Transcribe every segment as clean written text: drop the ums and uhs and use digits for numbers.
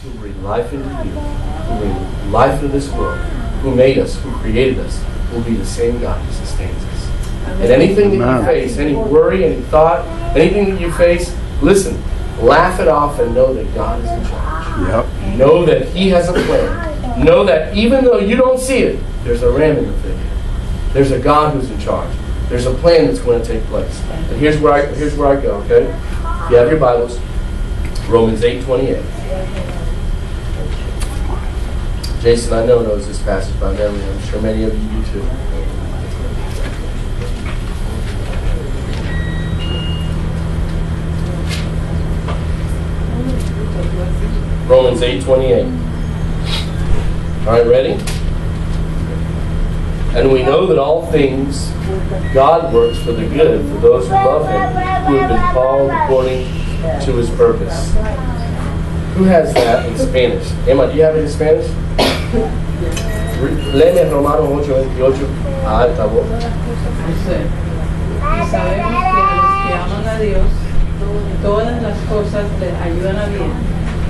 who will breathe life into you, who will breathe life into this world, who made us, who created us, will be the same God who sustains us. And anything that you face, any worry, any thought, anything that you face, listen, laugh it off and know that God is in charge. Yep. Know that He has a plan. Know that even though you don't see it, there's a ram in the thicket. There's a God who's in charge. There's a plan that's going to take place. And here's where I go, okay? If you have your Bibles, Romans 8:28. Jason, I know knows this passage by memory. I'm sure many of you do too. Romans 8:28. All right, ready? And we know that all things God works for the good for those who love Him, who have been called according to His purpose. Who has that in Spanish? Emma, do you have it in Spanish? Léeme Romanos 8:28 a alta voz. Y sabemos que a los que aman a Dios, todas las cosas les ayudan a bien.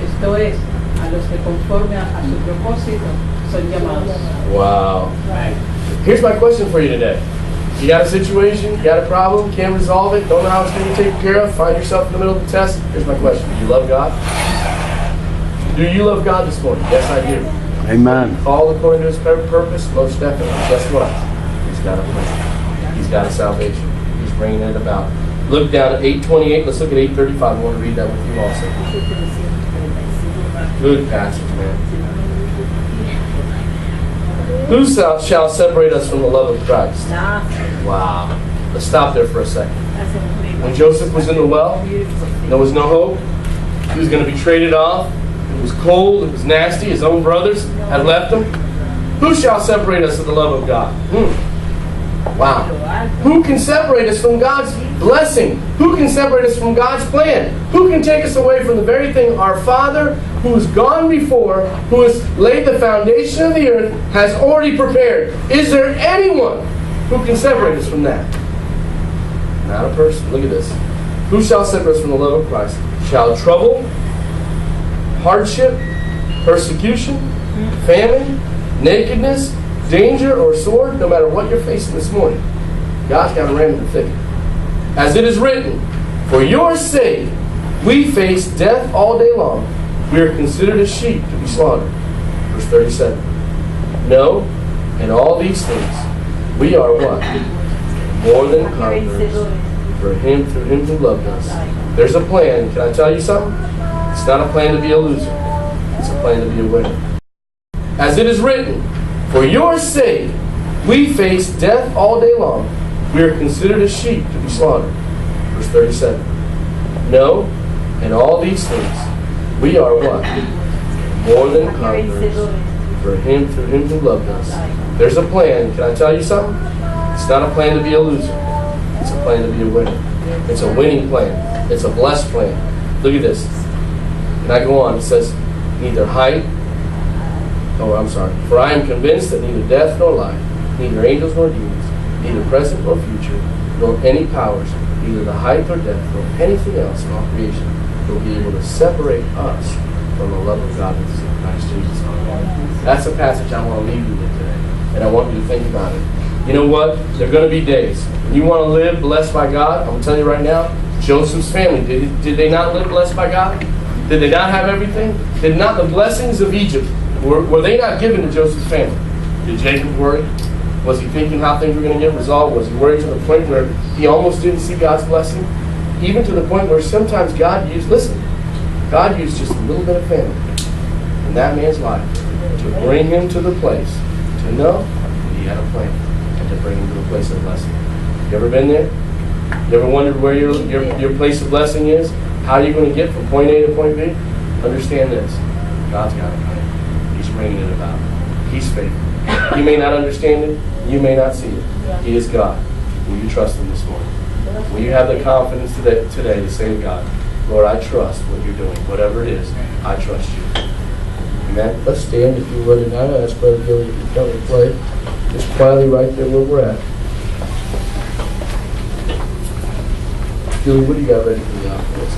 Esto es, a los que conforme a su propósito son llamados. Wow. Here's my question for you today. You got a situation, you got a problem, can't resolve it, don't know how it's going to be taken care of, find yourself in the middle of the test. Here's my question. Do you love God? Do you love God this morning? Yes, I do. Amen. Called according to His purpose? Most definitely. Guess what? He's got a plan. He's got a salvation. He's bringing it about. Look down at 8:28. Let's look at 8:35. I want to read that with you also. Good passage, man. Who shall separate us from the love of Christ? Wow. Let's stop there for a second. When Joseph was in the well, there was no hope. He was going to be traded off. It was cold. It was nasty. His own brothers had left him. Who shall separate us from the love of God? Wow. Who can separate us from God's blessing? Who can separate us from God's plan? Who can take us away from the very thing our Father, who has gone before, who has laid the foundation of the earth, has already prepared? Is there anyone who can separate us from that? Not a person. Look at this. Who shall separate us from the love of Christ? Shall trouble, hardship, persecution, famine, nakedness, danger, or sword? No matter what you're facing this morning, God's got a ram in the thicket. As it is written, for your sake we face death all day long. We are considered as sheep to be slaughtered. Verse 37. No, in all these things we are what? More than conquerors through Him who loved us. There's a plan. Can I tell you something? It's not a plan to be a loser. It's a plan to be a winner. As it is written, for your sake we face death all day long. We are considered as sheep to be slaughtered. Verse 37. No, in all these things we are what? More than conquerors through Him who loved us. There's a plan. Can I tell you something? It's not a plan to be a loser. It's a plan to be a winner. It's a winning plan. It's a blessed plan. Look at this. And I go on. It says, neither height, for I am convinced that neither death nor life, neither angels nor demons, neither present nor future, nor any powers, neither the height or depth, nor anything else in all creation, will be able to separate us from the love of God that is in Christ Jesus. That's a passage I want to leave you with today. And I want you to think about it. You know what? There are going to be days. When you want to live blessed by God, I'm going to tell you right now, Joseph's family, did they not live blessed by God? Did they not have everything? Did not the blessings of Egypt, were they not given to Joseph's family? Did Jacob worry? Was he thinking how things were going to get resolved? Was he worried to the point where he almost didn't see God's blessing? Even to the point where sometimes God used just a little bit of family in that man's life to bring him to the place to know that he had a plan and to bring him to a place of blessing. You ever been there? You ever wondered where your place of blessing is? How are you going to get from point A to point B? Understand this. God's got a plan. He's bringing it about. He's faithful. You may not understand it. You may not see it. He is God. Will you trust Him this morning? Will you have the confidence today to say to God, Lord, I trust what you're doing. Whatever it is, I trust you. Amen. Let's stand if you would. And I ask Brother Billy to come and play. Just quietly right there where we're at. Julie, what do you got ready for the offering?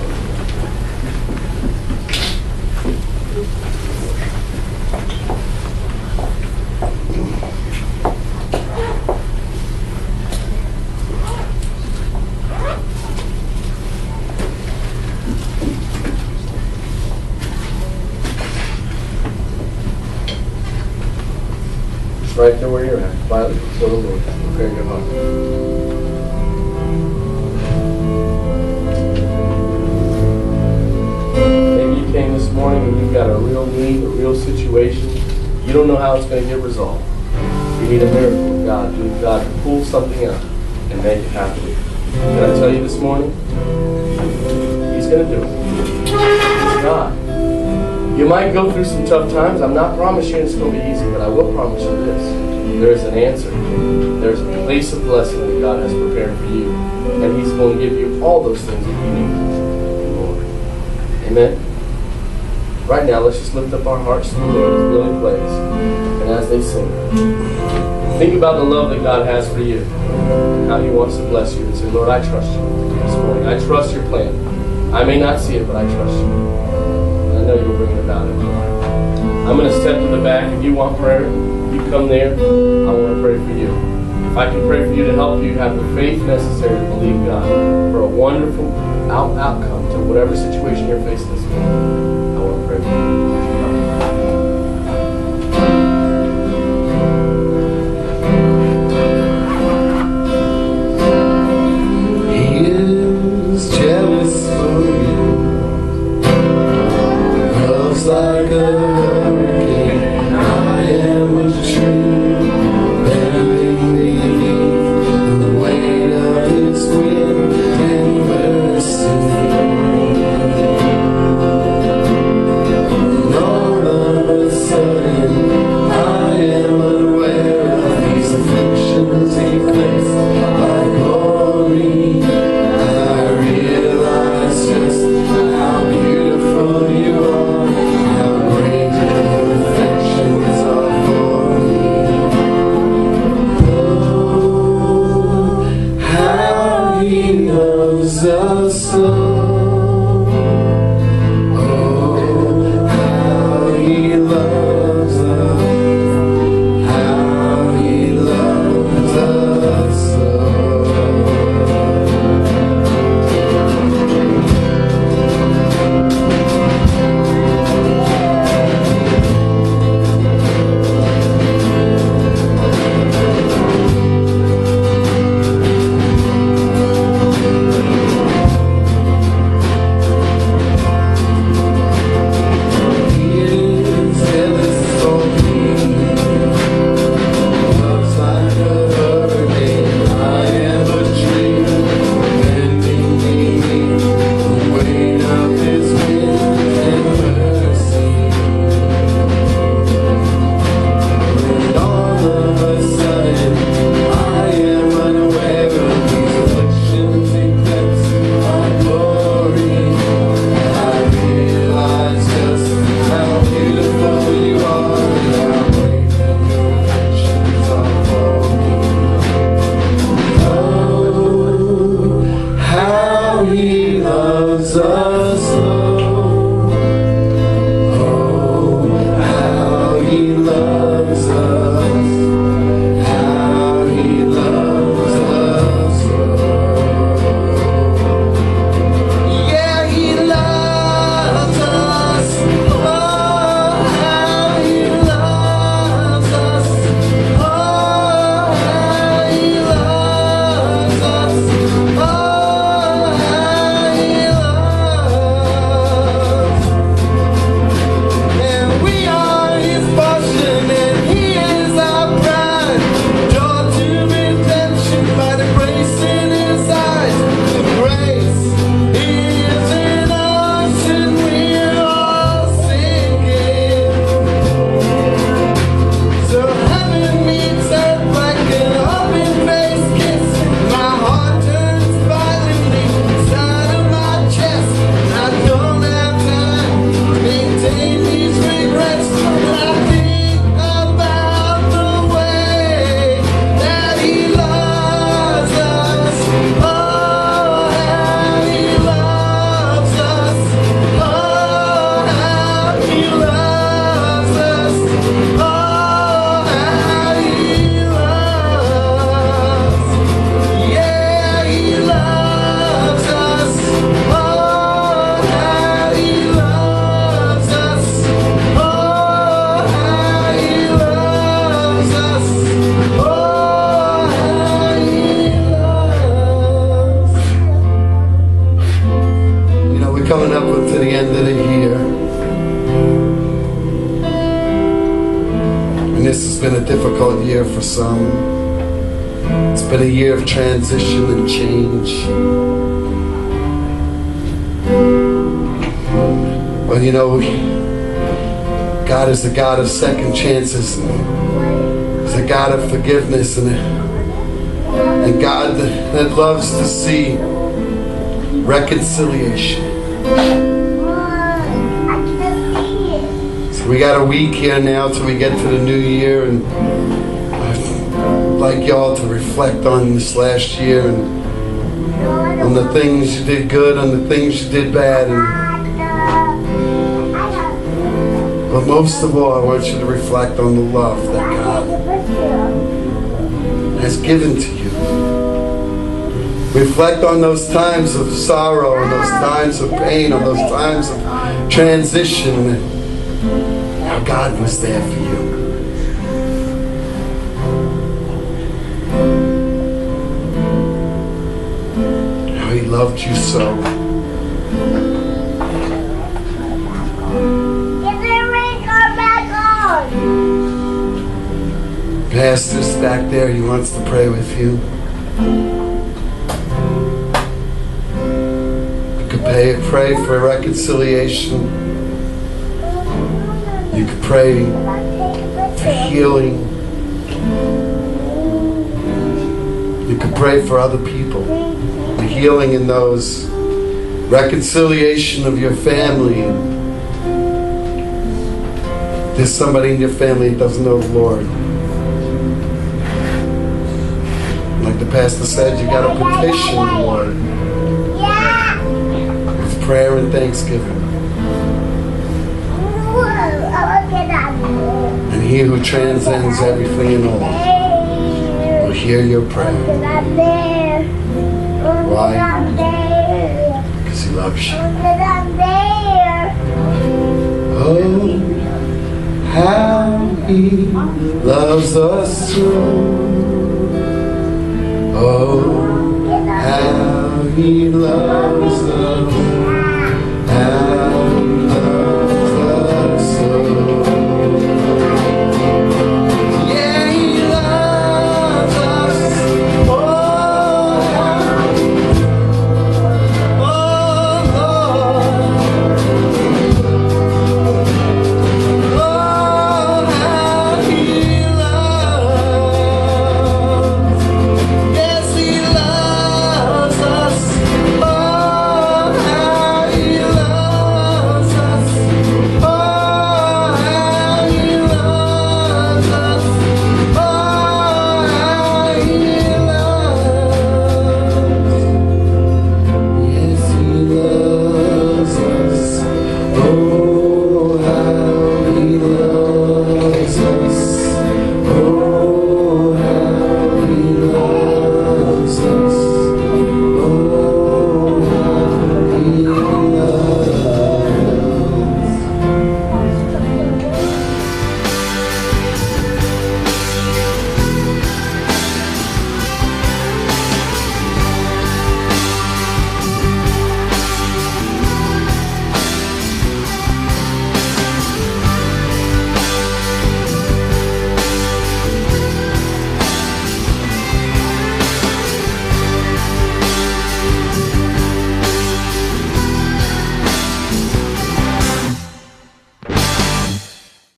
right there where you're at, quietly before the Lord. Prepare your heart. Maybe you came this morning and you've got a real need, a real situation. You don't know how it's going to get resolved. You need a miracle of God. You need God to pull something out and make it happen. Can I tell you this morning? He's going to do it. He's God. You might go through some tough times. I'm not promising it's going to be easy, but I will promise you this. There is an answer. There's a place of blessing that God has prepared for you. And He's going to give you all those things that you need. Lord. Amen? Right now, let's just lift up our hearts to the Lord as Billy plays. And as they sing, think about the love that God has for you and how He wants to bless you. And say, Lord, I trust you this morning. I trust your plan. I may not see it, but I trust you. And I know you'll bring it about in my life. I'm going to step to the back. If you want prayer, you come there. I want to pray for you. If I can pray for you to help you have the faith necessary to believe God for a wonderful outcome to whatever situation you're facing this morning, I want to pray for you. Like a hurricane, I am a tree bending beneath the weight of His wind and mercy. And all of a sudden, I am unaware of these afflictions eclipsed by glory. I realize just how beautiful you are. Great been a difficult year for some. It's been a year of transition and change. Well, you know, God is a God of second chances. He's a God of forgiveness, and God that loves to see reconciliation. So we got a week here now till we get to the new year, and I'd like y'all to reflect on this last year and on the things you did good, on the things you did bad, but most of all, I want you to reflect on the love that God has given to you. Reflect on those times of sorrow, and those times of pain, on those times of transition, and how God was there for you. How He loved you so. Pastor's back there, he wants to pray with you. You could pray for reconciliation. You could pray for healing. You could pray for other people. The healing in those. Reconciliation of your family. There's somebody in your family that doesn't know the Lord. Like the pastor said, you got to petition the Lord with prayer and thanksgiving. And He who transcends everything and all will hear your prayer. Why? Because He loves you. Oh, how He loves us so. Oh, how He loves us.